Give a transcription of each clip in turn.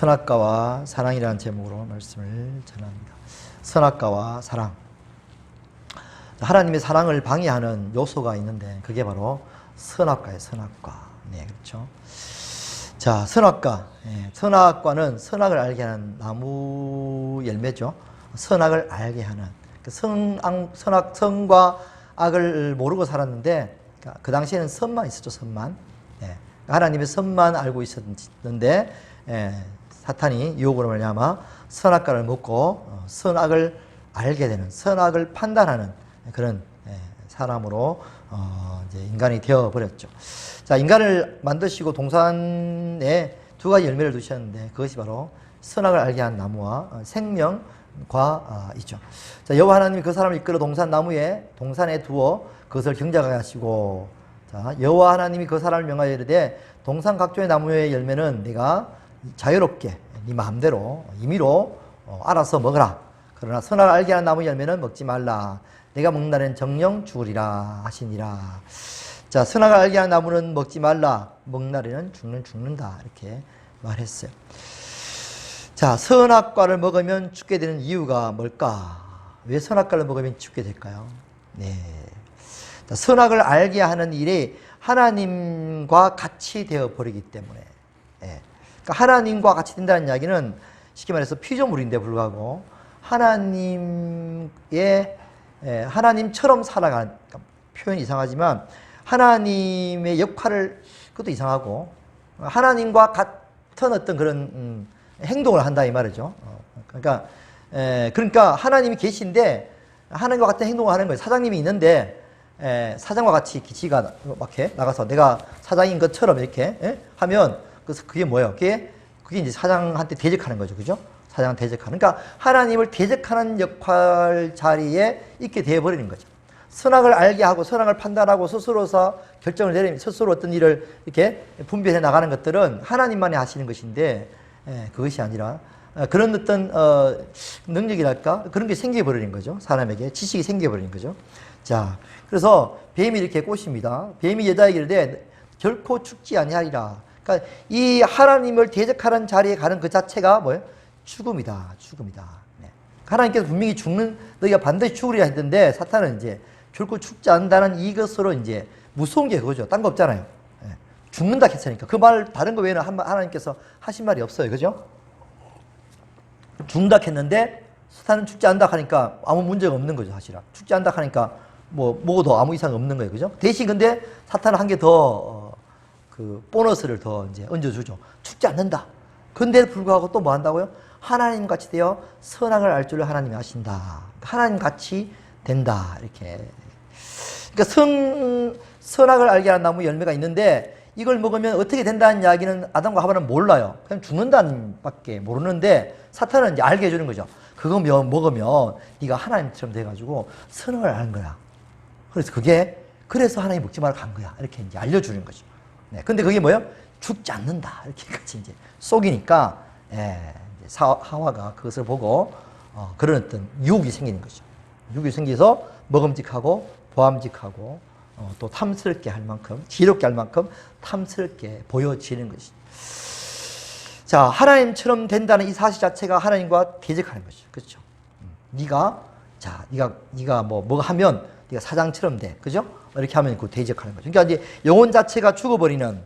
선악과와 사랑이라는 제목으로 말씀을 전합니다. 선악과와 사랑. 하나님의 사랑을 방해하는 요소가 있는데 그게 바로 선악과예요. 선악과. 네, 그렇죠. 자, 선악과. 선악과는 선악을 알게 하는 나무 열매죠. 선악을 알게 하는. 선과 악을 모르고 살았는데 그 당시에는 선만 있었죠. 선만. 하나님의 선만 알고 있었는데 사탄이 유혹으로 말미암아 선악과를 먹고 선악을 알게 되는, 선악을 판단하는 그런 사람으로 이제 인간이 되어 버렸죠. 자, 인간을 만드시고 동산에 두 가지 열매를 두셨는데 그것이 바로 선악을 알게 한 나무와 생명과이죠. 자, 여호와 하나님이 그 사람을 이끌어 동산에 두어 그것을 경작하게 하시고, 자, 여호와 하나님이 그 사람을 명하여 이르되 동산 각종의 나무의 열매는 네가 자유롭게 네 마음대로 임의로 알아서 먹으라. 그러나 선악을 알게 하는 나무 열매는 먹지 말라. 내가 먹는 날에는 정령 죽으리라 하시니라. 자, 선악을 알게 하는 나무는 먹지 말라. 먹는 날에는 죽는다. 이렇게 말했어요. 자, 선악과를 먹으면 죽게 되는 이유가 뭘까? 왜 선악과를 먹으면 죽게 될까요? 네. 자, 선악을 알게 하는 일이 하나님과 같이 되어 버리기 때문에. 그러니까 하나님과 같이 된다는 이야기는 쉽게 말해서 피조물인데 불구하고 하나님처럼 살아가는, 그러니까 표현이 이상하지만 하나님의 역할을, 그것도 이상하고 하나님과 같은 어떤 그런 행동을 한다 이 말이죠. 그러니까 하나님이 계신데 하나님과 같은 행동을 하는 거예요. 사장님이 있는데 사장과 같이 지가 막 나가서 내가 사장인 것처럼 이렇게 하면 그게 뭐예요? 그게 이제 사장한테 대적하는 거죠. 그죠? 사장한테 대적하는. 그러니까 하나님을 대적하는 역할 자리에 있게 되어버리는 거죠. 선악을 알게 하고 선악을 판단하고 스스로서 결정을 내리면 스스로 어떤 일을 이렇게 분별해 나가는 것들은 하나님만이 하시는 것인데 그것이 아니라 그런 어떤 능력이랄까? 그런 게 생겨버리는 거죠. 사람에게 지식이 생겨버리는 거죠. 자, 그래서 뱀이 이렇게 꼬십니다. 뱀이 여자에게 이르되 결코 죽지 아니하리라. 그러니까 이 하나님을 대적하는 자리에 가는 그 자체가 뭐예요? 죽음이다. 죽음이다. 하나님께서 분명히 너희가 반드시 죽으리라 했는데 사탄은 이제 결코 죽지 않는다는 이것으로 이제 무서운 게 그거죠. 딴 거 없잖아요. 죽는다 했으니까. 그 말 다른 거 외에는 하나님께서 하신 말이 없어요. 그죠? 죽는다 했는데 사탄은 죽지 않는다 하니까 아무 문제가 없는 거죠. 사실은. 죽지 않는다 하니까 먹어도 아무 이상 없는 거예요. 그죠? 대신 근데 사탄은 한 개 더 보너스를 더 이제 얹어주죠. 죽지 않는다. 근데 불구하고 또 뭐 한다고요? 하나님 같이 되어 선악을 알 줄을 하나님이 아신다. 하나님 같이 된다. 이렇게. 그러니까 선악을 알게 하는 나무 열매가 있는데 이걸 먹으면 어떻게 된다는 이야기는 아담과 하와는 몰라요. 그냥 죽는다는 밖에 모르는데 사탄은 이제 알게 해주는 거죠. 그거 먹으면 네가 하나님처럼 돼가지고 선악을 아는 거야. 그래서 하나님 먹지 말라 간 거야. 이렇게 이제 알려주는 거죠. 네. 근데 그게 뭐예요? 죽지 않는다. 이렇게 같이 이제 속이니까, 하와가 그것을 보고, 그런 어떤 유혹이 생기는 거죠. 유혹이 생겨서 먹음직하고, 보암직하고, 또 탐스럽게 할 만큼, 지혜롭게 할 만큼 탐스럽게 보여지는 것이죠. 자, 하나님처럼 된다는 이 사실 자체가 하나님과 대적하는 거죠. 그렇죠? 네가 뭐 하면 네가 사장처럼 돼. 그죠? 이렇게 하면 그 대적하는 거죠. 그러니까 이제 영혼 자체가 죽어버리는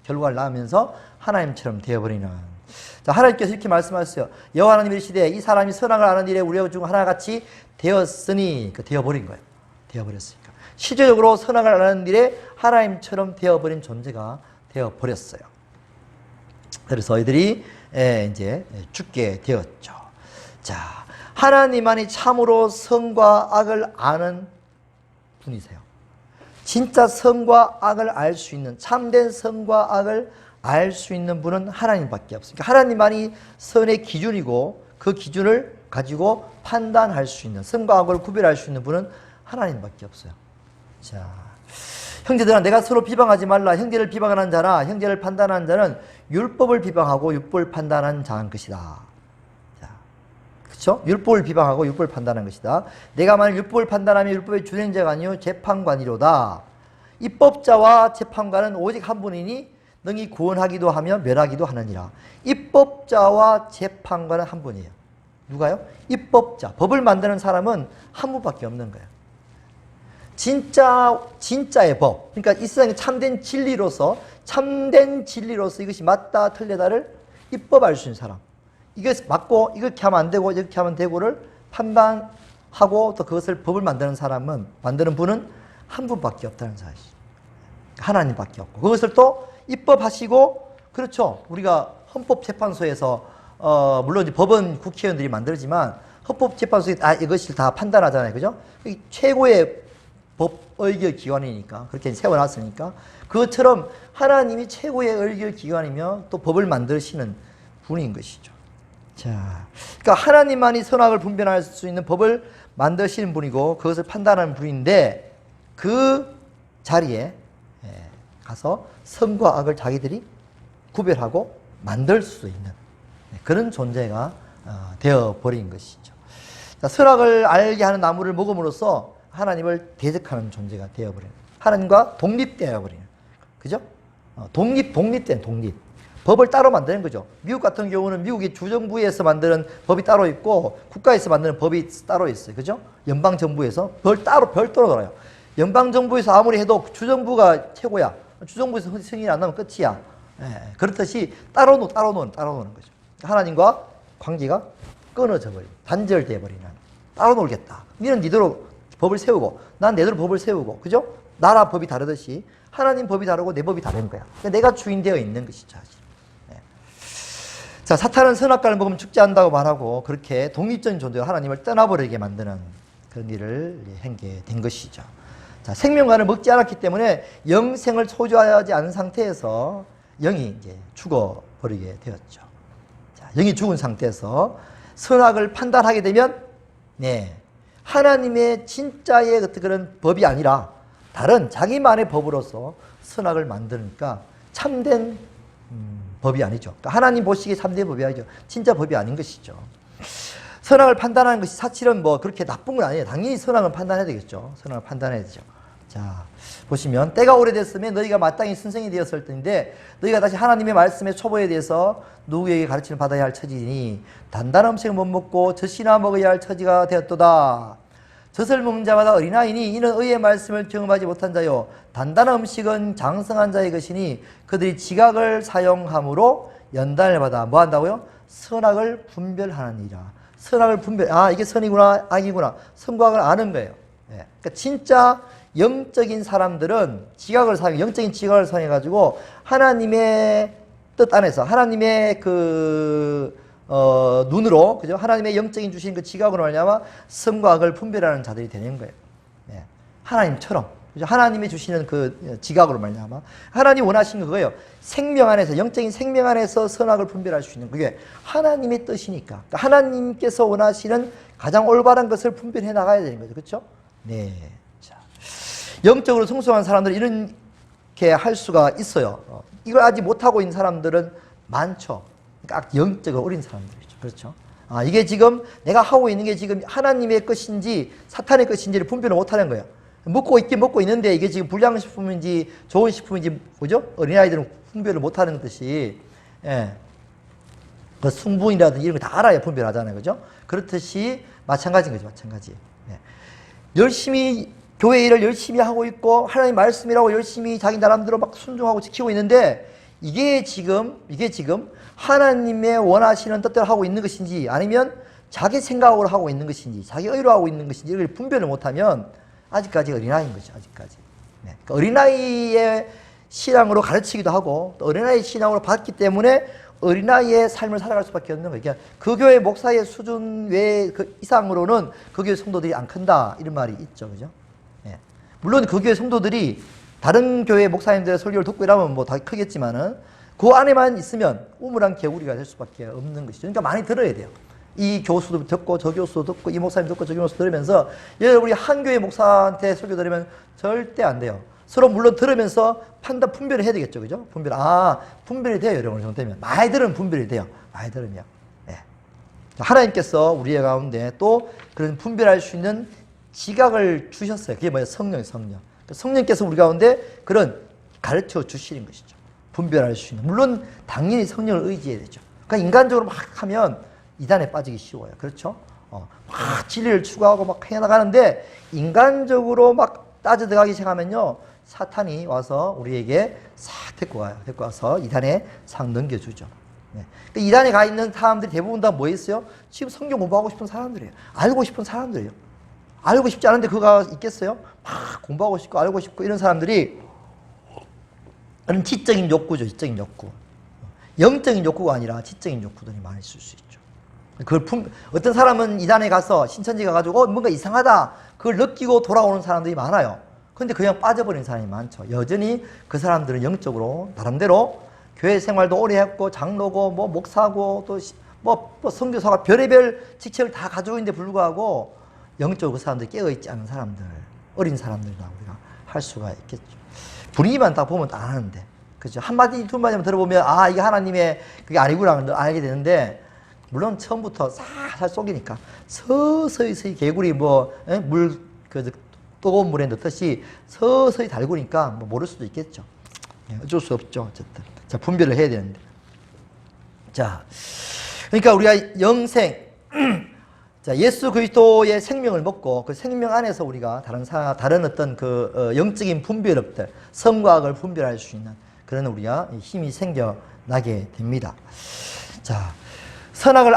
결과를 낳으면서 하나님처럼 되어버리는. 자, 하나님께서 이렇게 말씀하셨어요. 여호와 하나님의 시대에 이 사람이 선악을 아는 일에 우리와 중 하나같이 되었으니, 되어버린 거예요. 되어버렸으니까. 실제적으로 선악을 아는 일에 하나님처럼 되어버린 존재가 되어버렸어요. 그래서 이들이 이제 죽게 되었죠. 자, 하나님만이 참으로 선과 악을 아는 분이세요. 진짜 선과 악을 알 수 있는, 참된 선과 악을 알 수 있는 분은 하나님밖에 없습니다. 하나님만이 선의 기준이고 그 기준을 가지고 판단할 수 있는, 선과 악을 구별할 수 있는 분은 하나님밖에 없어요. 자, 형제들아, 내가 서로 비방하지 말라. 형제를 비방하는 자나 형제를 판단하는 자는 율법을 비방하고 율법을 판단하는 자인 것이다. 그렇죠? 율법을 비방하고 율법을 판단하는 것이다. 내가 만일 율법을 판단하면 율법의 준행자가 아니요 재판관이로다. 입법자와 재판관은 오직 한 분이니 능히 구원하기도 하며 멸하기도 하느니라. 입법자와 재판관은 한 분이에요. 누가요? 입법자. 법을 만드는 사람은 한 분밖에 없는 거예요. 진짜의 법. 그러니까 이 세상에 참된 진리로서 이것이 맞다 틀리다를 입법할 수 있는 사람. 이게 맞고 이렇게 하면 안 되고 이렇게 하면 되고를 판단하고 또 그것을 법을 만드는 분은 한 분밖에 없다는 사실. 하나님밖에 없고 그것을 또 입법하시고, 그렇죠. 우리가 헌법재판소에서 물론 이제 법은 국회의원들이 만들지만 헌법재판소에 이것을 다 판단하잖아요. 그죠? 최고의 법 의결 기관이니까 그렇게 세워놨으니까 그것처럼 하나님이 최고의 의결 기관이며 또 법을 만드시는 분인 것이죠. 자, 그러니까 하나님만이 선악을 분별할 수 있는 법을 만드시는 분이고 그것을 판단하는 분인데 그 자리에 가서 선과 악을 자기들이 구별하고 만들 수 있는 그런 존재가 되어버린 것이죠. 자, 선악을 알게 하는 나무를 먹음으로써 하나님을 대적하는 존재가 되어버리는, 하나님과 독립되어버리는, 그죠? 독립된 독립. 법을 따로 만드는 거죠. 미국 같은 경우는 미국이 주정부에서 만드는 법이 따로 있고 국가에서 만드는 법이 따로 있어요. 그죠? 연방정부에서 별도로 놀아요. 연방정부에서 아무리 해도 주정부가 최고야. 주정부에서 승인이 안 나면 끝이야. 예, 그렇듯이 따로 노는 거죠. 하나님과 관계가 끊어져 버리는, 단절되어 버리는, 따로 놀겠다. 니는 니대로 법을 세우고 난 내대로 법을 세우고, 그죠? 나라 법이 다르듯이 하나님 법이 다르고 내 법이 다른 거야. 그러니까 내가 주인되어 있는 것이죠. 사실. 네. 자, 사탄은 선악과를 먹으면 죽지 않는다고 말하고 그렇게 독립적인 존재로 하나님을 떠나버리게 만드는 그런 일을 행게 된 것이죠. 자, 생명과를 먹지 않았기 때문에 영생을 소유하지 않은 상태에서 영이 이제 죽어버리게 되었죠. 자, 영이 죽은 상태에서 선악을 판단하게 되면, 하나님의 진짜의 그런 법이 아니라 다른 자기만의 법으로서 선악을 만드니까 참된 법이 아니죠. 그러니까 하나님 보시기에 참된 법이 아니죠. 진짜 법이 아닌 것이죠. 선악을 판단하는 것이 사실은 뭐 그렇게 나쁜 건 아니에요. 당연히 선악을 판단해야 되겠죠. 선악을 판단해야 되죠. 자, 보시면 때가 오래됐으면 너희가 마땅히 선생이 되었을 텐데 너희가 다시 하나님의 말씀의 초보에 대해서 누구에게 가르침을 받아야 할 처지니 단단한 음식을 못 먹고 젖이나 먹어야 할 처지가 되었도다. 젖을 먹는 자마다 어린아이니 이는 의의 말씀을 경험하지 못한 자요 단단한 음식은 장성한 자의 것이니 그들이 지각을 사용함으로 연단을 받아 뭐 한다고요? 선악을 분별하느니라. 선악을 이게 선이구나 악이구나 선과 악을 아는 거예요. 그러니까 진짜 영적인 사람들은 영적인 지각을 사용해가지고 하나님의 뜻 안에서 하나님의 눈으로, 그죠? 하나님의 영적인 주신 그 지각으로 말미암아 선과 악을 분별하는 자들이 되는 거예요. 하나님처럼, 그죠? 하나님이 주시는 그 지각으로 말미암아 하나님 원하시는 그거예요. 생명 안에서, 영적인 생명 안에서 선악을 분별할 수 있는 그게 하나님의 뜻이니까. 그러니까 하나님께서 원하시는 가장 올바른 것을 분별해 나가야 되는 거죠. 그렇죠? 네. 자, 영적으로 성숙한 사람들은 이렇게 할 수가 있어요. 이걸 아직 못하고 있는 사람들은 많죠. 그러니까 영적으로 어린 사람들이죠. 그렇죠? 이게 지금 내가 하고 있는 게 지금 하나님의 것인지 사탄의 것인지를 분별을 못하는 거예요. 먹고 있는데 이게 지금 불량식품인지 좋은 식품인지, 그죠? 어린아이들은 분별을 못하는 듯이, 그 성분이라든지 이런 거 다 알아야 분별하잖아요. 그죠? 그렇듯이 마찬가지인 거죠. 마찬가지. 열심히 교회 일을 열심히 하고 있고 하나님 말씀이라고 열심히 자기 나름대로 막 순종하고 지키고 있는데 이게 지금 하나님의 원하시는 뜻대로 하고 있는 것인지 아니면 자기 생각으로 하고 있는 것인지 자기 의로 하고 있는 것인지 이걸 분별을 못하면 아직까지 어린아이인 거죠. 아직까지. 그러니까 어린아이의 신앙으로 가르치기도 하고 또 어린아이의 신앙으로 받기 때문에 어린아이의 삶을 살아갈 수밖에 없는 거예요. 그러니까 그 교회 목사의 수준 외 그 이상으로는 그 교회 성도들이 안 큰다 이런 말이 있죠. 그죠? 물론 그 교회 성도들이 다른 교회 목사님들의 설교를 듣고 이러면 뭐 다 크겠지만은 그 안에만 있으면 우물안 개구리가 될 수밖에 없는 것이죠. 그러니까 많이 들어야 돼요. 이 교수도 듣고 저 교수도 듣고 이 목사님 듣고 저 교수 들으면서 여러분이 한 교회 목사한테 설교 들으면 절대 안 돼요. 서로 물론 들으면서 분별을 해야 되겠죠. 그죠? 분별이 돼요. 이런 정도 되면. 많이 들으면 분별이 돼요. 많이 들으면. 하나님께서 우리 가운데 또 그런 분별할 수 있는 지각을 주셨어요. 그게 뭐예요? 성령. 성령께서 우리 가운데 그런 가르쳐 주시는 것이죠. 분별할 수 있는. 물론 당연히 성령을 의지해야 되죠. 그러니까 인간적으로 막 하면 이단에 빠지기 쉬워요. 그렇죠? 막 진리를 추구하고 막 해나가는데 인간적으로 막 따져 들어가기 시작하면요. 사탄이 와서 우리에게 싹 데리고 와요. 데리고 와서 이단에 싹 넘겨주죠. 네. 그러니까 이단에 가 있는 사람들이 대부분 다 뭐 있어요? 지금 성경 공부하고 싶은 사람들이에요. 알고 싶은 사람들이에요. 알고 싶지 않은데 그거가 있겠어요? 막 공부하고 싶고 알고 싶고 이런 사람들이 그런 지적인 욕구죠. 지적인 욕구. 영적인 욕구가 아니라 지적인 욕구들이 많이 있을 수 있죠. 그걸 어떤 사람은 이단에 가서 신천지 가가지고 뭔가 이상하다 그걸 느끼고 돌아오는 사람들이 많아요. 근데 그냥 빠져버린 사람이 많죠. 여전히 그 사람들은 영적으로 나름대로 교회 생활도 오래 했고 장로고 뭐 목사고 또 뭐 선교사가 별의별 직책을 다 가지고 있는데 불구하고 영적으로 그 사람들이 깨어있지 않은 사람들, 어린 사람들이라 우리가 할 수가 있겠죠. 분위기만 딱 보면 다 아는데, 그죠? 한마디, 두마디만 들어보면, 아, 이게 하나님의 그게 아니구나, 알게 되는데, 물론 처음부터 살살 속이니까, 서서히 개구리 뜨거운 물에 넣듯이 서서히 달구니까 뭐 모를 수도 있겠죠. 어쩔 수 없죠, 어쨌든. 자, 분별을 해야 되는데. 자, 그러니까 우리가 영생, 자, 예수 그리스도의 생명을 먹고 그 생명 안에서 우리가 다른 어떤 영적인 분별력들, 선과 악을 분별할 수 있는 그런 우리가 힘이 생겨나게 됩니다. 자, 선악을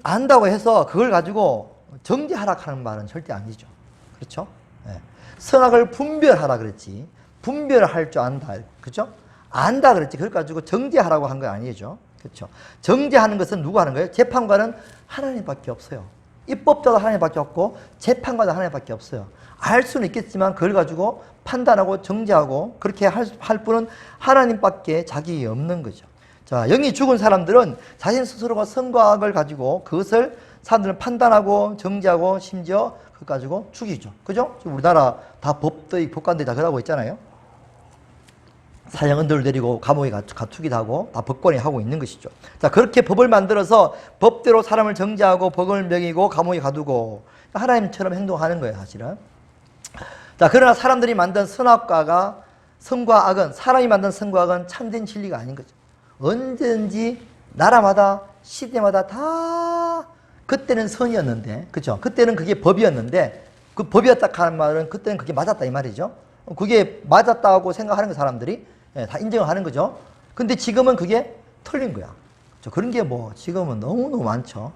안다고 해서 그걸 가지고 정죄하라는 말은 절대 아니죠. 그렇죠? 네. 선악을 분별하라 그랬지. 분별할 줄 안다. 그렇죠? 안다 그랬지. 그걸 가지고 정죄하라고 한 거 아니죠. 그렇죠? 정죄하는 것은 누가 하는 거예요? 재판관은 하나님밖에 없어요. 입법자도 하나님밖에 없고 재판관도 하나님밖에 없어요. 알 수는 있겠지만 그걸 가지고 판단하고 정죄하고 그렇게 할 분은 하나님밖에 자격이 없는 거죠. 자, 영이 죽은 사람들은 자신 스스로가 선과 악을 가지고 그것을 사람들은 판단하고 정죄하고 심지어 그것 가지고 죽이죠. 그죠? 우리나라 다 법관들이 다 그러고 있잖아요. 사형언도를 내리고 감옥에 가투기도 하고 다 법관이 하고 있는 것이죠. 자, 그렇게 법을 만들어서 법대로 사람을 정죄하고 법을 매기고 감옥에 가두고 하나님처럼 행동하는 거예요, 사실은. 자, 그러나 사람들이 만든 선과 악은 사람이 만든 선과 악은 참된 진리가 아닌 거죠. 언제든지 나라마다 시대마다 다 그때는 선이었는데, 그죠? 그때는 그게 법이었는데 그 법이었다 하는 말은 그때는 그게 맞았다 이 말이죠. 그게 맞았다고 생각하는 거 사람들이 다 인정을 하는 거죠. 근데 지금은 그게 틀린 거야. 그런 게 뭐 지금은 너무너무 많죠.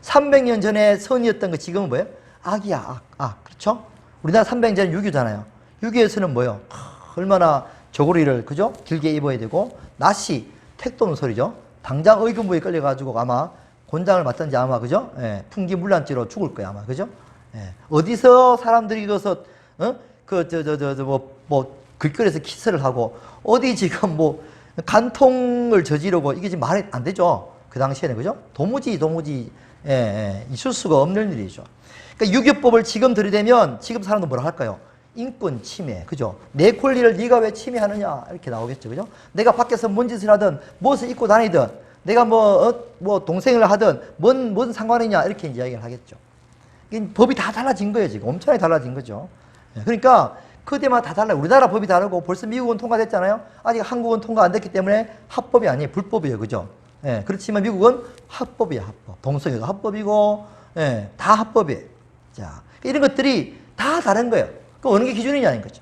300년 전에 선이었던 거 지금은 뭐예요? 악이야, 악. 그렇죠? 우리나라 300년 전에 유교잖아요. 유교에서는 뭐예요? 얼마나 저고리를, 그죠? 길게 입어야 되고, 낫이 택도 없는 소리죠. 당장 의금부에 끌려가지고 아마 곤장을 맞든지 아마, 그죠? 풍기물란죄로 죽을 거야, 아마, 그죠? 어디서 사람들이 이것서, 길거리에서 키스를 하고, 어디 지금 간통을 저지르고, 이게 지금 말이 안 되죠. 그 당시에는, 그죠? 도무지, 있을 수가 없는 일이죠. 그러니까 유교법을 지금 들이대면, 지금 사람도 뭐라 할까요? 인권 침해, 그죠? 내 권리를 네가 왜 침해하느냐? 이렇게 나오겠죠, 그죠? 내가 밖에서 뭔 짓을 하든, 무엇을 입고 다니든, 내가 동생을 하든, 뭔 상관이냐? 이렇게 이야기를 하겠죠. 법이 다 달라진 거예요, 지금. 엄청나게 달라진 거죠. 그러니까, 그때마다 다 달라요. 우리나라 법이 다르고 벌써 미국은 통과됐잖아요. 아직 한국은 통과 안 됐기 때문에 합법이 아니에요. 불법이에요. 그죠? 그렇지만 미국은 합법이에요. 합법. 동성애도 합법이고, 다 합법이에요. 자, 이런 것들이 다 다른 거예요. 그럼 어느 게 기준이냐는 거죠.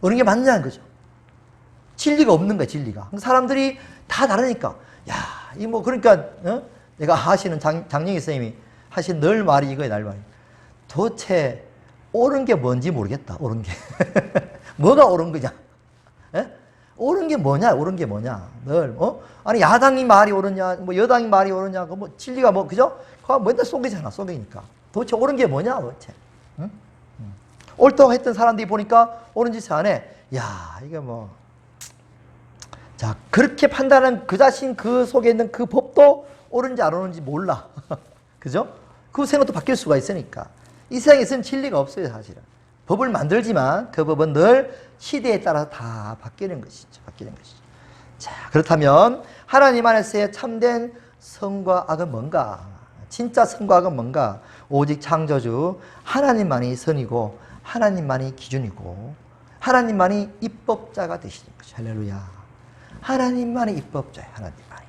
어느 게 맞냐는 거죠. 진리가 없는 거야, 진리가. 사람들이 다 다르니까. 야, 그러니까, 내가 하시는 장영희 선생님이 하신 늘 말이 이거예요, 날 말이. 도대체, 옳은 게 뭔지 모르겠다. 옳은 게. 뭐가 옳은 거냐? 옳은 게 뭐냐? 옳은 게 뭐냐? 늘 아니 야당이 말이 옳으냐? 여당이 말이 옳으냐? 진리가 그죠? 그거 맨날 속이잖아. 속이니까. 도대체 옳은 게 뭐냐? 도대체. 응? 옳다고 했던 사람들이 보니까 옳은 짓을 안 해. 야, 이게 자, 그렇게 판단하는 그 자신 그 속에 있는 그 법도 옳은지 안 옳은지 몰라. 그죠? 그 생각도 바뀔 수가 있으니까. 이 세상에서는 진리가 없어요, 사실은. 법을 만들지만 그 법은 늘 시대에 따라서 다 바뀌는 것이죠. 자, 그렇다면 하나님 안에서의 참된 선과 악은 뭔가? 진짜 선과 악은 뭔가? 오직 창조주 하나님만이 선이고 하나님만이 기준이고 하나님만이 입법자가 되시는 거죠. 할렐루야. 하나님만의 입법자예요. 하나님만이.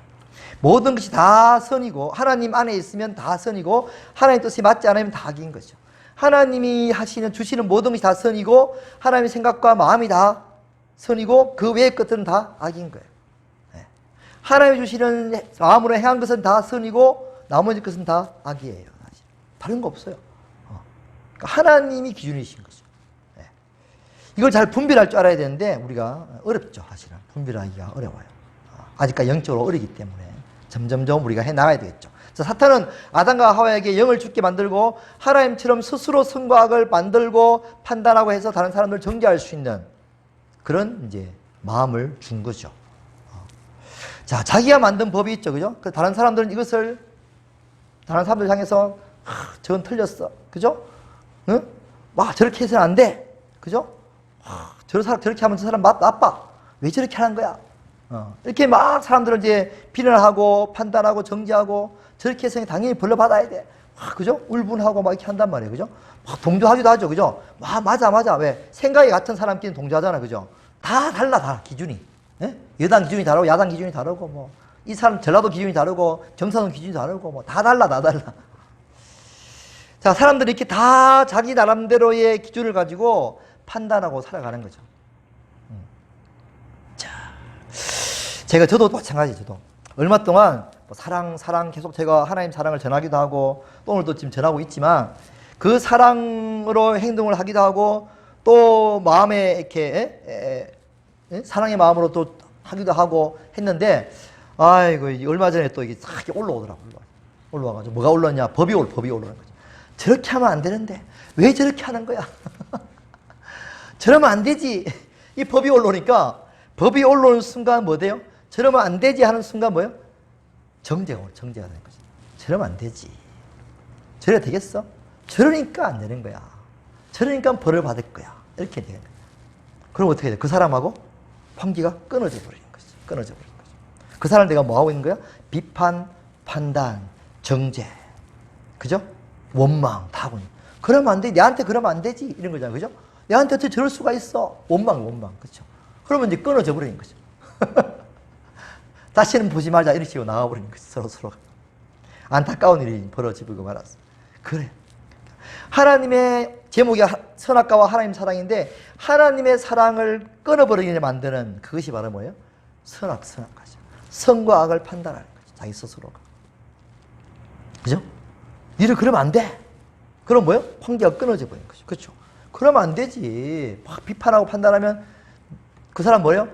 모든 것이 다 선이고 하나님 안에 있으면 다 선이고 하나님 뜻이 맞지 않으면 다 악인 거죠. 하나님이 주시는 모든 것이 다 선이고 하나님의 생각과 마음이 다 선이고 그 외의 것들은 다 악인 거예요. 네. 하나님이 주시는 마음으로 행한 것은 다 선이고 나머지 것은 다 악이에요. 사실. 다른 거 없어요. 그러니까 하나님이 기준이신 거죠. 네. 이걸 잘 분별할 줄 알아야 되는데 우리가 어렵죠. 사실은 분별하기가 어려워요. 아직까지 영적으로 어리기 때문에 점점점 우리가 해나가야 되겠죠. 자, 사탄은 아담과 하와에게 영을 죽게 만들고 하나님처럼 스스로 선과 악을 만들고 판단하고 해서 다른 사람들을 정죄할 수 있는 그런 이제 마음을 준 거죠. 자, 자기가 만든 법이 있죠. 그죠? 다른 사람들은 이것을 다른 사람들 향해서 저건 틀렸어. 그죠? 응? 와, 저렇게 해서는 안 돼. 그죠? 저렇게 하면 저 사람 나빠. 왜 저렇게 하는 거야? 이렇게 막 사람들을 이제 비난하고 판단하고 정죄하고 저렇게 해서 당연히 벌을 받아야 돼. 그죠? 울분하고 막 이렇게 한단 말이에요. 그죠? 막 동조하기도 하죠. 그죠? 맞아. 왜? 생각이 같은 사람끼리 동조하잖아. 그죠? 다 달라, 다 기준이. 예? 여당 기준이 다르고 야당 기준이 다르고 뭐 이 사람 전라도 기준이 다르고 경상도 기준이 다르고 뭐 다 달라. 자, 사람들이 이렇게 다 자기 나름대로의 기준을 가지고 판단하고 살아가는 거죠. 자, 저도 마찬가지. 저도 얼마 동안 뭐 사랑 계속 제가 하나님 사랑을 전하기도 하고 또 오늘도 지금 전하고 있지만 그 사랑으로 행동을 하기도 하고 또 마음에 이렇게 사랑의 마음으로 또 하기도 하고 했는데 아이고 얼마 전에 또 이게 싹 올라오더라고요. 올라와가지고 뭐가 올라왔냐? 법이 올라오는 거죠. 저렇게 하면 안 되는데 왜 저렇게 하는 거야? 저러면 안 되지. 이 법이 올라오니까 법이 올라오는 순간 뭐 돼요? 저러면 안 되지 하는 순간 뭐예요? 정죄가 되는 거죠. 저러면 안 되지. 저래야 되겠어? 저러니까 안 되는 거야. 저러니까 벌을 받을 거야. 이렇게 되는 거예요. 그럼 어떻게 돼요? 그 사람하고 관계가 끊어져 버리는 거죠. 그 사람 내가 뭐 하고 있는 거야? 비판, 판단, 정죄. 그죠? 원망 다 하고 있는 거야. 그러면 안 돼. 내한테 그러면 안 되지. 이런 거잖아요. 그죠? 내한테 어떻게 저럴 수가 있어. 원망. 그렇죠? 그러면 이제 끊어져 버리는 거죠. 다시는 보지 말자. 이런 식으로 나와버리는 거죠. 서로. 안타까운 일이 벌어지고 말았어. 그래. 하나님의 제목이 선악과와 하나님 사랑인데 하나님의 사랑을 끊어버리게 만드는 그것이 바로 뭐예요? 선악과죠. 선과 악을 판단하는 거죠. 자기 스스로가. 그죠? 니를 그러면 안 돼. 그럼 뭐예요? 관계가 끊어져 버리는 거죠. 그렇죠? 그러면 안 되지. 막 비판하고 판단하면 그 사람 뭐예요?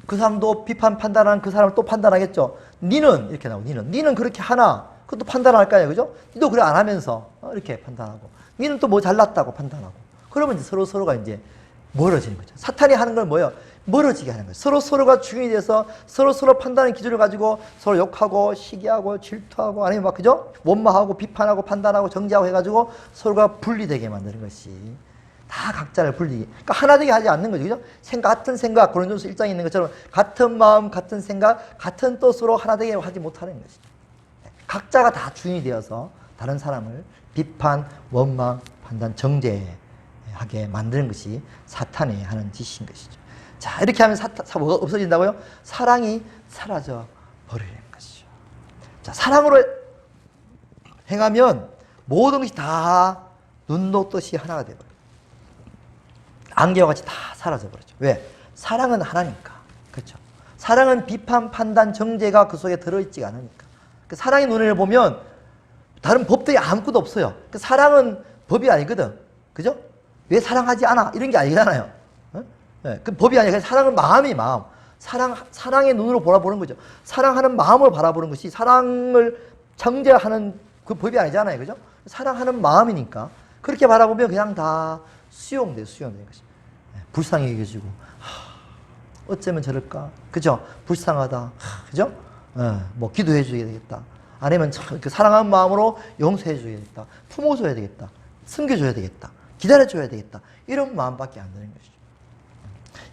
그 사람도 비판 판단하는 그 사람을 또 판단하겠죠. 니는 이렇게 나오고 니는 그렇게 하나 그것도 판단할 거 아니에요. 그죠? 니도 그래 안 하면서 이렇게 판단하고 니는 또 뭐 잘났다고 판단하고 그러면 이제 서로가 이제 멀어지는 거죠. 사탄이 하는 건 뭐예요? 멀어지게 하는 거예요. 서로가 주인이 돼서 서로 판단의 기준을 가지고 서로 욕하고 시기하고 질투하고 아니면 막 그죠? 원망하고 비판하고 판단하고 정죄하고 해가지고 서로가 분리되게 만드는 것이 다 각자를 분리게. 그러니까 하나 되게 하지 않는 거죠. 그죠? 같은 생각, 고린도서 1장에 있는 것처럼 같은 마음, 같은 생각, 같은 뜻으로 하나 되게 하지 못하는 것이죠. 각자가 다 주인이 되어서 다른 사람을 비판, 원망, 판단, 정죄하게 만드는 것이 사탄이 하는 짓인 것이죠. 자, 이렇게 하면 뭐가 없어진다고요? 사랑이 사라져 버리는 것이죠. 자, 사랑으로 행하면 모든 것이 다 눈 녹듯이 하나가 되어버려요. 안개와 같이 다 사라져버리죠. 왜? 사랑은 하나니까. 그렇죠? 사랑은 비판, 판단, 정죄가 그 속에 들어있지 않으니까. 그 사랑의 눈을 보면 다른 법들이 아무것도 없어요. 그 사랑은 법이 아니거든. 그죠? 왜 사랑하지 않아? 이런 게 아니잖아요. 네, 그 법이 아니라 사랑은 마음이 마음. 사랑의 눈으로 바라보는 거죠. 사랑하는 마음을 바라보는 것이 사랑을 정죄하는 그 법이 아니잖아요. 그죠? 사랑하는 마음이니까. 그렇게 바라보면 그냥 다 수용되는 것이. 불쌍히 여겨지고, 어쩌면 저럴까? 그죠? 불쌍하다. 그죠? 뭐 기도해 줘야 되겠다. 아니면 그 사랑하는 마음으로 용서해 줘야 되겠다. 품어줘야 되겠다. 섬겨줘야 되겠다. 기다려줘야 되겠다. 이런 마음밖에 안 되는 것이죠.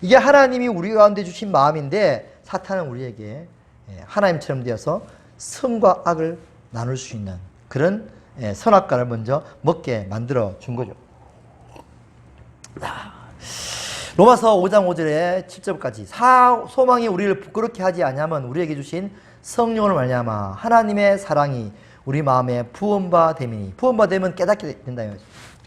이게 하나님이 우리 가운데 주신 마음인데 사탄은 우리에게 하나님처럼 되어서 선과 악을 나눌 수 있는 그런 선악과를 먼저 먹게 만들어 준 거죠. 로마서 5장 5절에 7절까지 소망이 우리를 부끄럽게 하지 아니하면 우리에게 주신 성령을 말미암아 하나님의 사랑이 우리 마음에 부음바 됨이니, 부음바 되면 깨닫게 된다,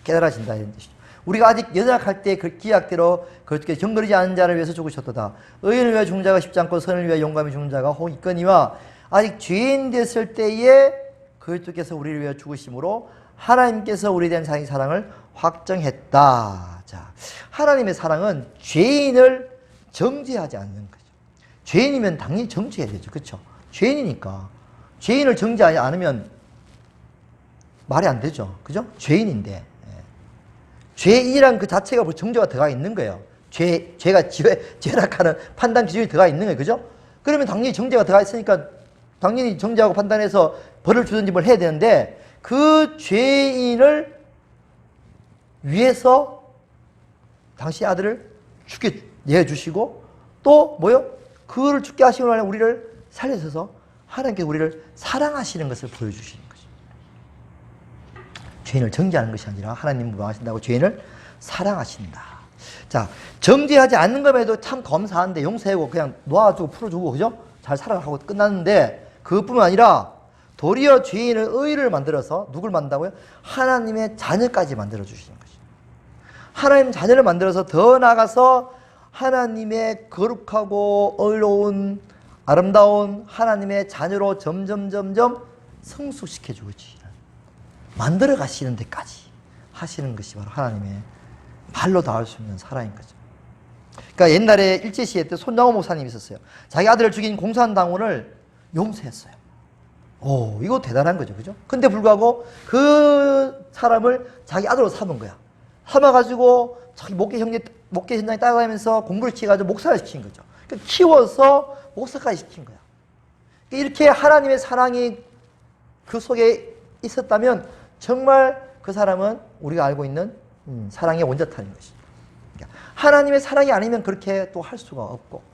깨달아진다 이런 뜻이죠. 우리가 아직 연약할 때 그 기약대로 그렇게 정거리지 않은 자를 위해서 죽으셨도다. 의인을 위하여 죽는 자가 쉽지 않고 선을 위하여 용감히 죽는 자가 혹 있거니와, 아직 죄인 됐을 때에 그리스도께서 우리를 위하여 죽으심으로 하나님께서 우리에 대한 자기 사랑을 확정했다. 자, 하나님의 사랑은 죄인을 정죄하지 않는 거죠. 죄인이면 당연히 정죄해야 되죠. 그렇죠? 죄인이니까. 죄인을 정죄하지 않으면 말이 안 되죠. 그죠? 죄인인데. 예. 죄인이란 그 자체가 정죄가 들어가 있는 거예요. 죄가 죄락하는 판단 기준이 들어가 있는 거예요. 그죠? 그러면 당연히 정죄가 들어가 있으니까 당연히 정죄하고 판단해서 벌을 주든지 뭘 해야 되는데, 그 죄인을 위해서 당시 아들을 죽게 내주시고, 또 뭐요? 그를 죽게 하시고 나면 우리를 살려서 하나님께서 우리를 사랑하시는 것을 보여주시는 거죠. 죄인을 정죄하는 것이 아니라 하나님 무방하신다고 죄인을 사랑하신다. 자, 정죄하지 않는 것에도 참 검사한데 용서하고 그냥 놓아주고 풀어주고, 그죠? 잘 살아가고 끝났는데, 그것뿐만 아니라 도리어 죄인을 의를 만들어서 누굴 만든다고요? 하나님의 자녀까지 만들어 주시는 거죠. 하나님 자녀를 만들어서 더 나아가서 하나님의 거룩하고 의로운 아름다운 하나님의 자녀로 점점 성숙시켜 주시는, 만들어 가시는 데까지 하시는 것이 바로 하나님의 말로 다 할 수 없는 사랑인 거죠. 그러니까 옛날에 일제시대 때 손장호 목사님이 있었어요. 자기 아들을 죽인 공산당원을 용서했어요. 오, 이거 대단한 거죠. 그죠? 근데 불구하고 그 사람을 자기 아들로 삼은 거야. 삼아가지고 자기 목회 현장에 따라다니면서 공부를 시켜가지고 목사를 시킨 거죠. 그러니까 키워서 목사까지 시킨 거야. 이렇게 하나님의 사랑이 그 속에 있었다면 정말 그 사람은 우리가 알고 있는 사랑의 원자탄인 것이죠. 그러니까 하나님의 사랑이 아니면 그렇게 또 할 수가 없고,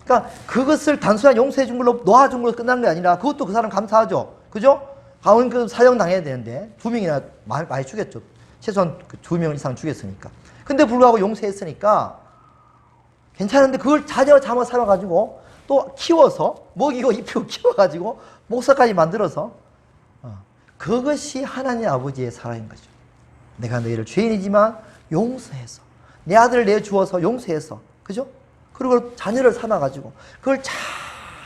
그러니까 그것을 단순한 용서해 준 걸로, 놓아준 걸로 끝난 게 아니라, 그것도 그 사람 감사하죠. 그죠? 가운 그 사형 당해야 되는데 2명이나 많이 죽였죠. 최소한 2명 이상 죽였으니까. 근데 불구하고 용서했으니까 괜찮은데, 그걸 자녀 잠어 삼아가지고 또 키워서 먹이고 입히고 키워가지고 목사까지 만들어서, 그것이 하나님 아버지의 사랑인 거죠. 내가 너희를 죄인이지만 용서해서, 내 아들을 내주어서 용서해서, 그죠? 그리고 자녀를 삼아가지고 그걸 잘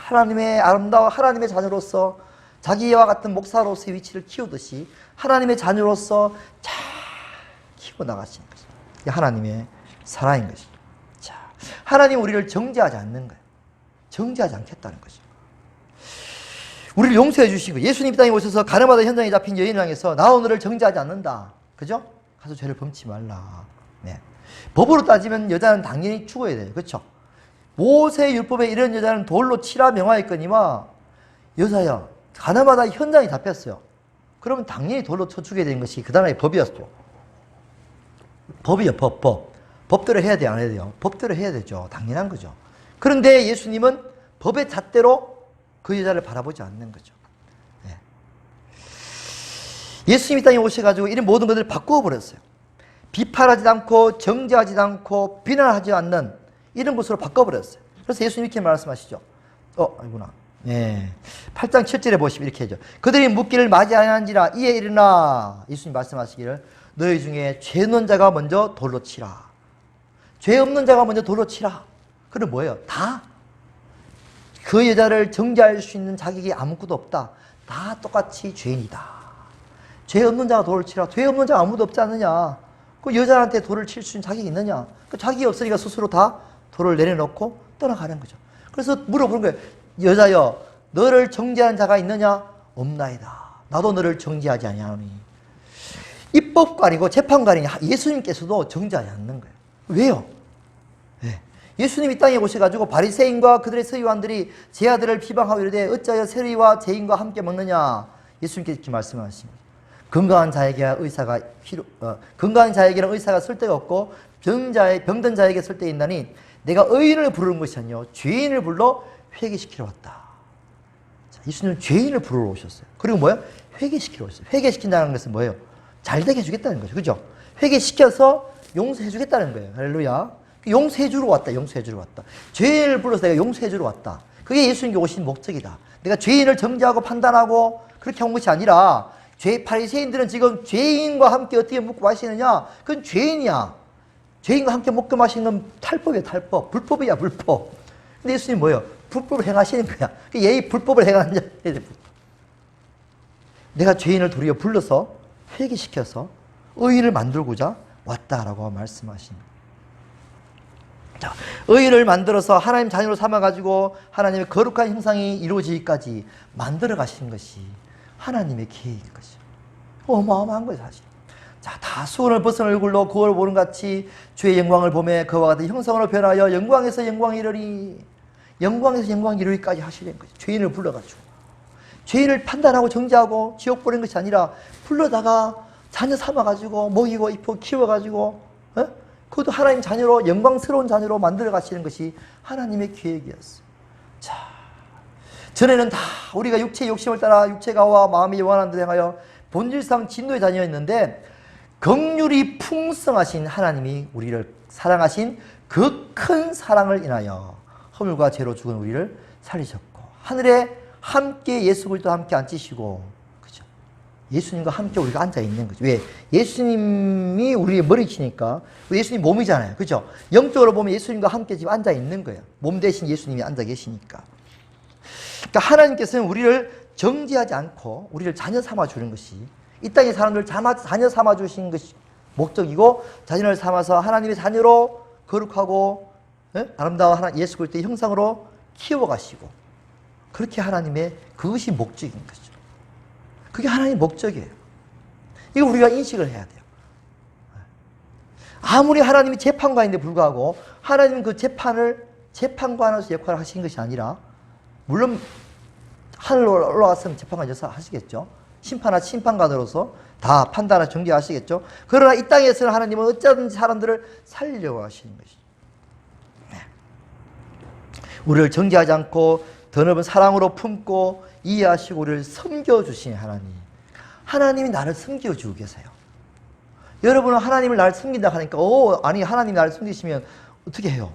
하나님의 아름다운 하나님의 자녀로서 자기와 같은 목사로서의 위치를 키우듯이 하나님의 자녀로서 잘 키워나가시는 거죠. 이게 하나님의 사랑인 것이죠. 자, 하나님 우리를 정죄하지 않는 거예요. 정죄하지 않겠다는 거죠. 우리를 용서해 주시고, 예수님 이 땅에 오셔서 가늠하다 현장에 잡힌 여인을 향해서 나 오늘을 정죄하지 않는다. 그죠? 가서 죄를 범치 말라. 네. 법으로 따지면 여자는 당연히 죽어야 돼요. 그렇죠? 모세 율법에 이런 여자는 돌로 치라 명하였거니와, 여자야 가늠하다 현장에 잡혔어요. 그러면 당연히 돌로 쳐 죽여야 되는 것이 그 나라의 법이었죠. 법이요, 법. 법대로 해야 돼요, 안 해야 돼요? 법대로 해야 되죠. 당연한 거죠. 그런데 예수님은 법의 잣대로 그 여자를 바라보지 않는 거죠. 네. 예수님이 땅에 오셔가지고 이런 모든 것들을 바꾸어 버렸어요. 비판하지 않고 정죄하지 않고 비난하지 않는 이런 것으로 바꿔버렸어요. 그래서 예수님 이렇게 말씀하시죠. 아이구나. 네. 8장 7절에 보시면 이렇게 하죠. 그들이 묻기를 맞이 아니한지라 이에 일어나, 예수님 말씀하시기를 너희 중에 죄 없는 자가 먼저 돌로 치라. 죄 없는 자가 먼저 돌로 치라. 그럼 뭐예요? 다 그 여자를 정죄할 수 있는 자격이 아무것도 없다. 다 똑같이 죄인이다. 죄 없는 자가 돌을 치라. 죄 없는 자가 아무도 없지 않느냐. 그 여자한테 돌을 칠 수 있는 자격이 있느냐. 그 자격이 없으니까 스스로 다 돌을 내려놓고 떠나가는 거죠. 그래서 물어보는 거예요. 여자여, 너를 정죄하는 자가 있느냐? 없나이다. 나도 너를 정죄하지 아니하노니. 입법관이고 재판관이 예수님께서도 정죄하지 않는 거예요. 왜요? 네. 예수님이 이 땅에 오셔가지고 바리새인과 그들의 서기관들이 제 아들을 비방하고 이르되 어찌하여 세리와 죄인과 함께 먹느냐. 예수님께서 이렇게 말씀하십니다. 건강한 자에게는 의사가 쓸데없고 병든 자에게 쓸데있나니 내가 의인을 부르는 것이 아니요 죄인을 불러 회개시키러 왔다. 자, 예수님은 죄인을 부르러 오셨어요. 그리고 뭐예요? 회개시키러 오셨어요. 회개시킨다는 것은 뭐예요? 잘되게 해주겠다는 거죠. 그죠? 회개시켜서 용서해 주겠다는 거예요. 할렐루야. 용서해 주러 왔다. 용서해 주러 왔다. 죄인을 불러서 내가 용서해 주러 왔다. 그게 예수님께 오신 목적이다. 내가 죄인을 정죄하고 판단하고 그렇게 한 것이 아니라 바리새인들은 지금 죄인과 함께 어떻게 먹고 마시느냐? 그건 죄인이야. 죄인과 함께 먹고 마시는 건 탈법이야, 탈법. 불법이야, 불법. 근데 예수님 뭐예요? 불법을 행하시는 거야. 예의 불법을 행하는 자예요. 내가 죄인을 도리어 불러서 회개시켜서 의인을 만들고자 왔다라고 말씀하십니다. 자, 의인을 만들어서 하나님 자녀로 삼아가지고 하나님의 거룩한 형상이 이루어지기까지 만들어 가시는 것이 하나님의 계획인 것이죠. 어마어마한 거예요, 사실. 자, 다 수건을 벗은 얼굴로 거울 보는 같이 주의 영광을 보매 그와 같은 형상으로 변하여 영광에서 영광이 이르리, 영광에서 영광이 이르기까지 하시는 거죠. 죄인을 불러가지고. 죄인을 판단하고 정죄하고 지옥 보낸 것이 아니라 불러다가 자녀 삼아가지고 먹이고 입히고 키워가지고 그것도 하나님 자녀로 영광스러운 자녀로 만들어 가시는 것이 하나님의 계획이었어요. 자, 전에는 다 우리가 육체의 욕심을 따라 육체가와 마음이 요한한 대로 행하여 본질상 진노의 자녀였는데 긍휼이 풍성하신 하나님이 우리를 사랑하신 그 큰 사랑을 인하여 허물과 죄로 죽은 우리를 살리셨고 하늘에 함께 예수 그리스도와 함께 앉히시고, 그죠? 예수님과 함께 우리가 앉아 있는 거죠. 왜? 예수님이 우리의 머리시니까. 예수님 몸이잖아요. 그죠? 영적으로 보면 예수님과 함께 지금 앉아 있는 거예요. 몸 대신 예수님이 앉아 계시니까. 그러니까 하나님께서는 우리를 정죄하지 않고 우리를 자녀 삼아 주는 것이, 이 땅의 사람들을 자녀 삼아 주신 것이 목적이고, 자녀를 삼아서 하나님의 자녀로 거룩하고 아름다운 예수 그리스도의 형상으로 키워가시고, 그렇게 하나님의 그것이 목적인 거죠. 그게 하나님의 목적이에요. 이거 우리가 인식을 해야 돼요. 아무리 하나님이 재판관인데 불구하고 하나님은 그 재판관으로서 역할을 하신 것이 아니라, 물론 하늘로 올라갔으면 재판관 역사 하시겠죠. 심판관으로서 다 판단하고 정죄하시겠죠. 그러나 이 땅에서는 하나님은 어쩌든지 사람들을 살려고 하시는 것이죠. 우리를 정죄하지 않고 더 넓은 사랑으로 품고 이해하시고 우리를 섬겨주신 하나님. 하나님이 나를 섬겨주고 계세요. 여러분은 하나님을 나를 섬긴다 하니까 아니 하나님이 나를 섬기시면 어떻게 해요?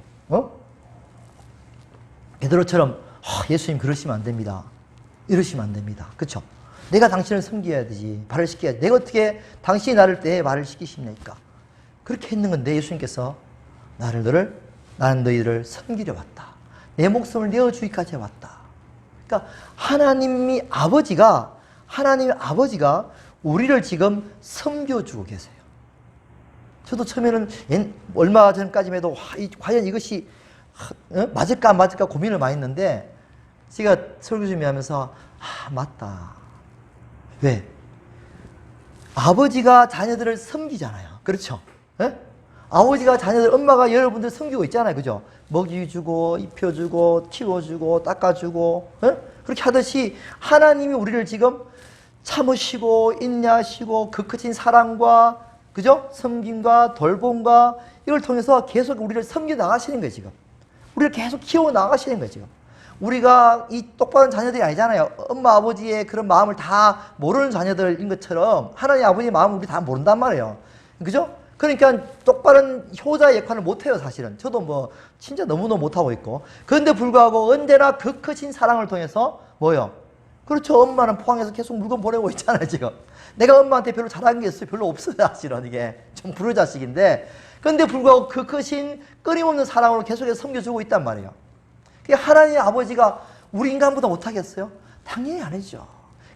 베드로처럼 예수님 그러시면 안 됩니다. 이러시면 안 됩니다. 그렇죠? 내가 당신을 섬겨야 되지. 발을 씻겨야 돼. 내가 어떻게 당신이 나를 내 발을 씻기십니까? 그렇게 했는 건데 예수님께서 나는 너희를 섬기려 왔다. 내 목숨을 내어주기까지 왔다. 그러니까 하나님 아버지가 우리를 지금 섬겨주고 계세요. 저도 처음에는 얼마 전까지만 해도 과연 이것이 맞을까 안 맞을까 고민을 많이 했는데, 제가 설교 준비하면서 맞다. 왜? 아버지가 자녀들을 섬기잖아요. 그렇죠? 아버지가 자녀들, 엄마가 여러분들 섬기고 있잖아요. 그죠? 먹이주고, 입혀주고, 키워주고, 닦아주고, 그렇게 하듯이 하나님이 우리를 지금 참으시고, 인내하시고, 그 크신 사랑과, 그죠? 섬김과 돌봄과 이걸 통해서 계속 우리를 섬겨 나가시는 거예요, 지금. 우리를 계속 키워 나가시는 거예요, 지금. 우리가 이 똑바른 자녀들이 아니잖아요. 엄마, 아버지의 그런 마음을 다 모르는 자녀들인 것처럼 하나님 아버지의 마음을 우리 다 모른단 말이에요. 그죠? 그러니까 똑바른 효자의 역할을 못해요, 사실은. 저도 진짜 너무너무 못하고 있고. 그런데 불구하고 언제나 그 크신 사랑을 통해서 뭐요? 그렇죠. 엄마는 포항에서 계속 물건 보내고 있잖아요, 지금. 내가 엄마한테 별로 잘한 게 있어요? 별로 없어요, 사실은. 이게 좀 불효자식인데. 그런데 불구하고 그 크신 끊임없는 사랑으로 계속해서 섬겨주고 있단 말이에요. 하나님 아버지가 우리 인간보다 못하겠어요? 당연히 아니죠.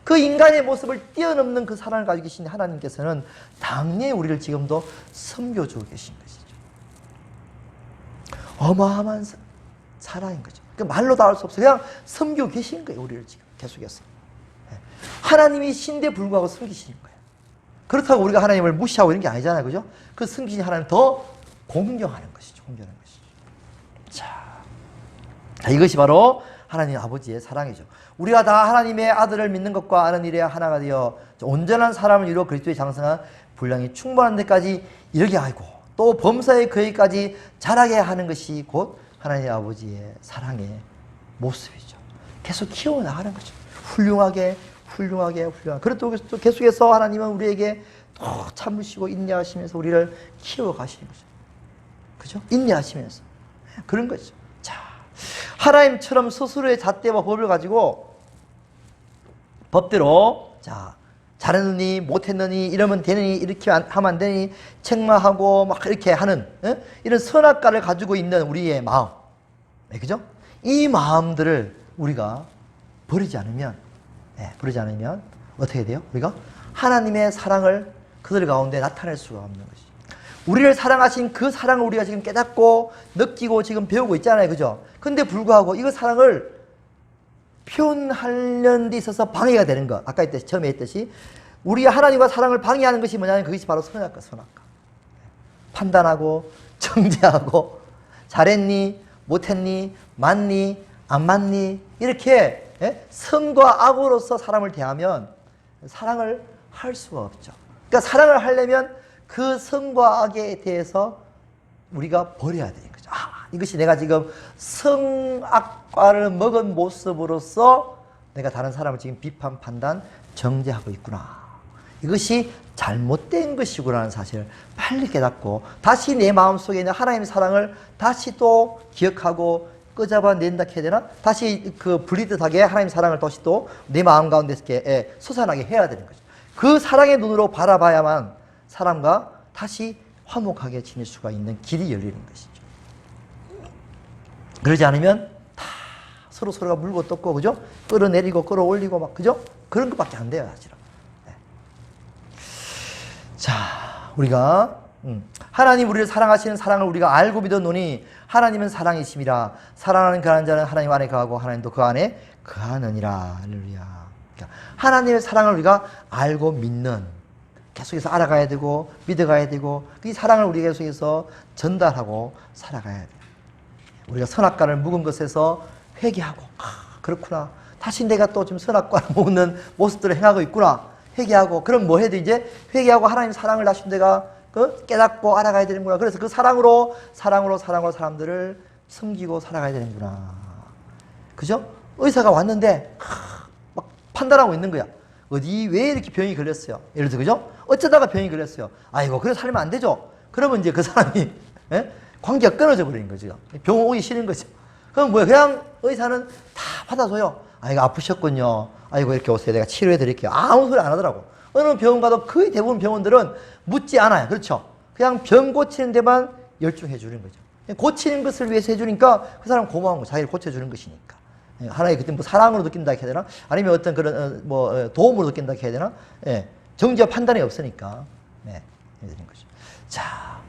그 인간의 모습을 뛰어넘는 그 사랑을 가지고 계신 하나님께서는 당연히 우리를 지금도 섬겨주고 계신 것이죠. 어마어마한 사랑인 거죠. 말로 다 할 수 없어요. 그냥 섬기고 계신 거예요, 우리를 지금 계속해서. 하나님이 신데 불구하고 섬기시는 거예요. 그렇다고 우리가 하나님을 무시하고 이런 게 아니잖아요, 그죠? 그 섬기신 하나님 더 공경하는 것이죠, 공경하는 것이죠. 자, 이것이 바로 하나님 아버지의 사랑이죠. 우리가 다 하나님의 아들을 믿는 것과 아는 일에 하나가 되어 온전한 사람을 이루어 그리스도의 장성한 분량이 충만한 데까지 이르게 하고, 또 범사의 그에까지 자라게 하는 것이 곧 하나님 아버지의 사랑의 모습이죠. 계속 키워나가는 거죠. 훌륭하게. 그리고 또 계속해서 하나님은 우리에게 또 참으시고 인내하시면서 우리를 키워가시는 거죠. 그죠? 인내하시면서. 그런 거죠. 자, 하나님처럼 스스로의 잣대와 법을 가지고 법대로, 자, 잘했느니, 못했느니, 이러면 되느니, 이렇게 하면 안 되니, 책망하고 막 이렇게 하는, 이런 선악과를 가지고 있는 우리의 마음. 네, 그죠? 이 마음들을 우리가 버리지 않으면, 어떻게 돼요? 우리가 하나님의 사랑을 그들 가운데 나타낼 수가 없는 것이죠. 우리를 사랑하신 그 사랑을 우리가 지금 깨닫고 느끼고 지금 배우고 있잖아요. 그죠? 근데 불구하고 이거 사랑을 표현하는 데 있어서 방해가 되는 것. 아까 처음에 했듯이 우리 하나님과 사랑을 방해하는 것이 뭐냐면 그것이 바로 선악과. 판단하고 정죄하고 잘했니, 못했니, 맞니, 안 맞니 이렇게 선과 악으로서 사람을 대하면 사랑을 할 수가 없죠. 그러니까 사랑을 하려면 그 선과 악에 대해서 우리가 버려야 되는 거죠. 이것이 내가 지금 성악과를 먹은 모습으로서 내가 다른 사람을 지금 비판, 판단, 정죄하고 있구나. 이것이 잘못된 것이구나라는 사실을 빨리 깨닫고 다시 내 마음속에 있는 하나님의 사랑을 다시 또 기억하고 끄잡아낸다 해야 되나? 다시 그 불리듯하게 하나님의 사랑을 다시 또 내 마음 가운데 이렇게 솟아나게 해야 되는 거죠. 그 사랑의 눈으로 바라봐야만 사람과 다시 화목하게 지낼 수가 있는 길이 열리는 것이죠. 그러지 않으면 다 서로가 물고 뜯고, 그죠? 끌어내리고 끌어올리고 막, 그죠? 그런 것밖에 안 돼요, 사실은. 네. 자, 우리가 하나님 우리를 사랑하시는 사랑을 우리가 알고 믿었노니 하나님은 사랑이심이라. 사랑하는 그한 자는 하나님 안에 거하고 하나님도 그 안에 거하느니라. 할렐루야. 그러니까 하나님의 사랑을 우리가 알고 믿는, 계속해서 알아가야 되고 믿어가야 되고 이 사랑을 우리가 계속해서 전달하고 살아가야 돼요. 우리가 선악과를 묵은 것에서 회개하고, 그렇구나, 다시 내가 또 좀 선악과를 먹는 모습들을 행하고 있구나, 회개하고, 그럼 뭐 해야 돼? 이제 회개하고 하나님 사랑을 다시 내가 깨닫고 알아가야 되는구나. 그래서 그 사랑으로 사람들을 섬기고 살아가야 되는구나. 그죠? 의사가 왔는데 막 판단하고 있는 거야. 어디 왜 이렇게 병이 걸렸어요? 예를 들어, 그죠? 어쩌다가 병이 걸렸어요. 아이고, 그래 살면 안 되죠. 그러면 이제 그 사람이 관계가 끊어져 버리는 거죠. 병원 오기 싫은 거죠. 그럼 뭐야? 그냥 의사는 다 받아줘요. 아이고, 아프셨군요. 아이고, 이렇게 오세요. 내가 치료해 드릴게요. 아무 소리 안 하더라고. 어느 병원 가도 거의 대부분 병원들은 묻지 않아요. 그렇죠? 그냥 병 고치는 데만 열중해 주는 거죠. 고치는 것을 위해서 해주니까 그 사람 고마운 거, 자기를 고쳐주는 것이니까. 하나의 그때 뭐 사랑으로 느낀다 해야 되나? 아니면 어떤 그런 도움으로 느낀다 해야 되나? 예. 정죄와 판단이 없으니까. 네. 해드린 거죠. 자,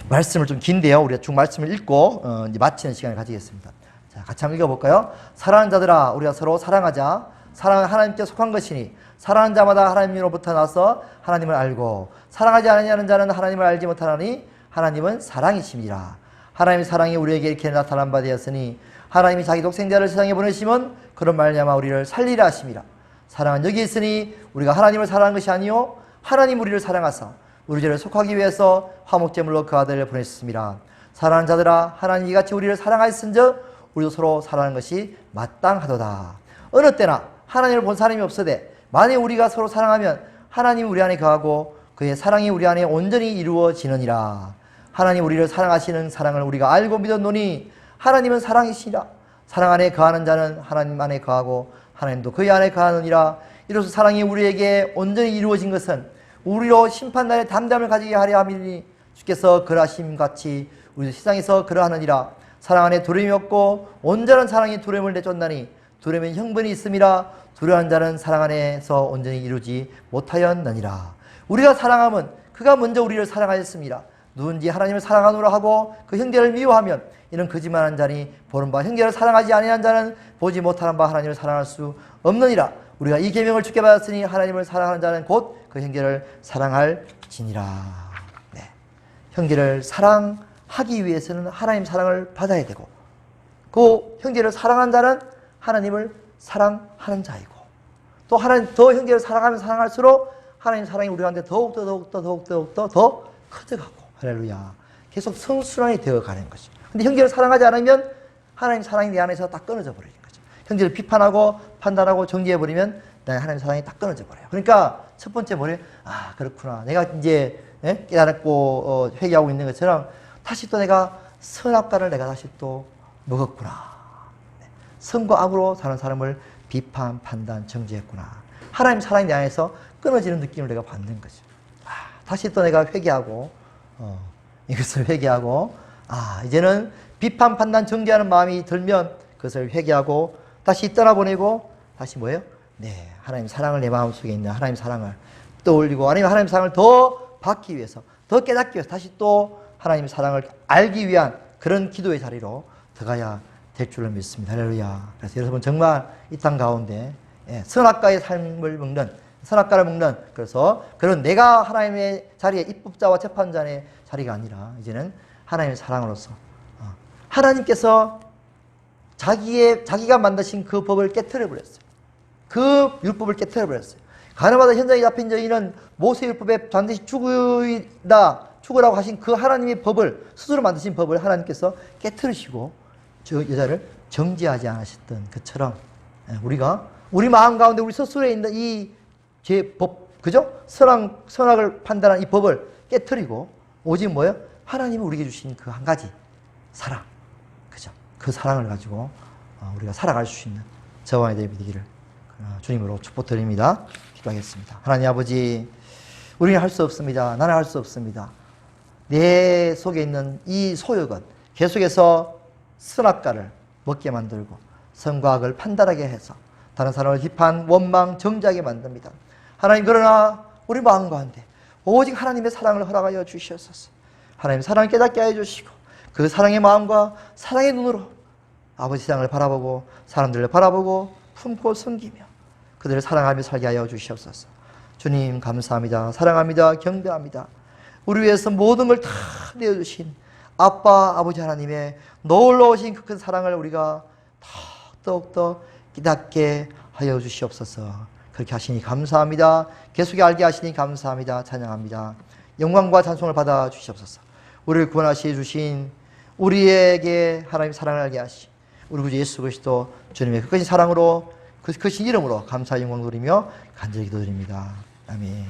말씀을 좀 긴데요. 우리가 쭉 말씀을 읽고 이제 마치는 시간을 가지겠습니다. 자, 같이 한번 읽어볼까요? 사랑하는 자들아, 우리가 서로 사랑하자. 사랑은 하나님께 속한 것이니 사랑하는 자마다 하나님으로부터 나서 하나님을 알고 사랑하지 않느냐는 자는 하나님을 알지 못하나니 하나님은 사랑이심이라. 하나님의 사랑이 우리에게 이렇게 나타난 바 되었으니 하나님이 자기 독생자를 세상에 보내시면 그런 말미암아 우리를 살리라 하심이라. 사랑은 여기 있으니 우리가 하나님을 사랑한 것이 아니요 하나님 우리를 사랑하사 우리 죄를 속하기 위해서 화목제물로 그 아들을 보내셨습니다. 사랑하는 자들아, 하나님이 같이 우리를 사랑하였은즉 우리도 서로 사랑하는 것이 마땅하도다. 어느 때나 하나님을 본 사람이 없으되 만일 우리가 서로 사랑하면 하나님 우리 안에 거하고 그의 사랑이 우리 안에 온전히 이루어지느니라. 하나님 우리를 사랑하시는 사랑을 우리가 알고 믿었노니 하나님은 사랑이시라. 사랑 안에 거하는 자는 하나님 안에 거하고 하나님도 그의 안에 거하느니라. 이로써 사랑이 우리에게 온전히 이루어진 것은 우리로 심판날에 담대함을 가지게 하려 함이니 주께서 그러하심같이 우리도 세상에서 그러하느니라. 사랑 안에 두려움이 없고 온전한 사랑이 두려움을 내쫓나니 두려움은 형벌이 있음이라. 두려워하는 자는 사랑 안에서 온전히 이루지 못하였느니라. 우리가 사랑하면 그가 먼저 우리를 사랑하였습니다. 누군지 하나님을 사랑하노라 하고 그 형제를 미워하면 이는 거짓말하는 자니 보는 바 형제를 사랑하지 아니한 자는 보지 못하는 바 하나님을 사랑할 수 없느니라. 우리가 이 계명을 주께 받았으니 하나님을 사랑하는 자는 곧 그 형제를 사랑할지니라. 네. 형제를 사랑하기 위해서는 하나님 사랑을 받아야 되고 그 형제를 사랑한 자는 하나님을 사랑하는 자이고 또 하나님 더 형제를 사랑하면 사랑할수록 하나님 사랑이 우리 가운데 더욱더 더 커져가고 할렐루야. 계속 성순환이 되어가는 거죠. 근데 형제를 사랑하지 않으면 하나님 사랑이 내 안에서 딱 끊어져 버리는 거죠. 형제를 비판하고 판단하고 정죄해버리면 내 하나님 사랑이 딱 끊어져 버려요. 그러니까 첫 번째 뭐래? 아, 그렇구나. 내가 이제 깨닫고 회개하고 있는 것처럼 다시 또 내가 선악과를 내가 다시 또 먹었구나. 선과 악으로 사는 사람을 비판, 판단, 정죄했구나. 하나님 사랑에 대해서 끊어지는 느낌을 내가 받는 거죠. 아, 다시 또 내가 회개하고 이것을 회개하고 이제는 비판, 판단, 정죄하는 마음이 들면 그것을 회개하고 다시 떠나보내고 다시 뭐예요? 네, 하나님 사랑을 내 마음속에 있는 하나님 사랑을 떠올리고 아니면 하나님 사랑을 더 받기 위해서 더 깨닫기 위해서 다시 또 하나님의 사랑을 알기 위한 그런 기도의 자리로 들어가야 될 줄을 믿습니다. 할렐루야. 그래서 여러분 정말 이 땅 가운데 선악과의 삶을 먹는 선악과를 먹는 그래서 그런 내가 하나님의 자리에 입법자와 재판자의 자리가 아니라 이제는 하나님의 사랑으로서 하나님께서 자기가 만드신 그 법을 깨트려 버렸어요. 그 율법을 깨트려 버렸어요. 가늠하다 현장에 잡힌 저희는 모세율법에 반드시 죽으라고 하신 그 하나님의 법을 스스로 만드신 법을 하나님께서 깨트리시고 저 여자를 정죄하지 않으셨던 것처럼 우리가 우리 마음 가운데 우리 스스로에 있는 이 법, 그죠? 선악을 판단하는 이 법을 깨트리고 오직 뭐예요? 하나님이 우리에게 주신 그 한 가지 사랑, 그죠? 그 사랑을 가지고 우리가 살아갈 수 있는 저와 여러분이 되기를 주님으로 축복드립니다. 기도하겠습니다. 하나님 아버지, 우리는 할 수 없습니다. 나는 할 수 없습니다. 내 속에 있는 이 소욕은 계속해서 선악과를 먹게 만들고 선과 악을 판단하게 해서 다른 사람을 비판, 원망, 정죄하게 만듭니다. 하나님, 그러나 우리 마음 가운데 오직 하나님의 사랑을 허락하여 주시옵소서. 하나님의 사랑을 깨닫게 하여 주시고 그 사랑의 마음과 사랑의 눈으로 아버지 세상을 바라보고 사람들을 바라보고 품고 섬기며 그들을 사랑하며 살게 하여 주시옵소서. 주님 감사합니다. 사랑합니다. 경배합니다. 우리 위해서 모든 걸 다 내어주신 아빠 아버지 하나님의 놀라우신 그 큰 사랑을 우리가 더욱더 깨닫게 하여 주시옵소서. 그렇게 하시니 감사합니다. 계속 알게 하시니 감사합니다. 찬양합니다. 영광과 찬송을 받아 주시옵소서. 우리를 구원하시어 주신 우리에게 하나님 사랑을 알게 하시 우리 구주 예수 그리스도 주님의 그 크신 사랑으로 그 크신 이름으로 감사 영광 드리며 간절히 기도드립니다. 아멘.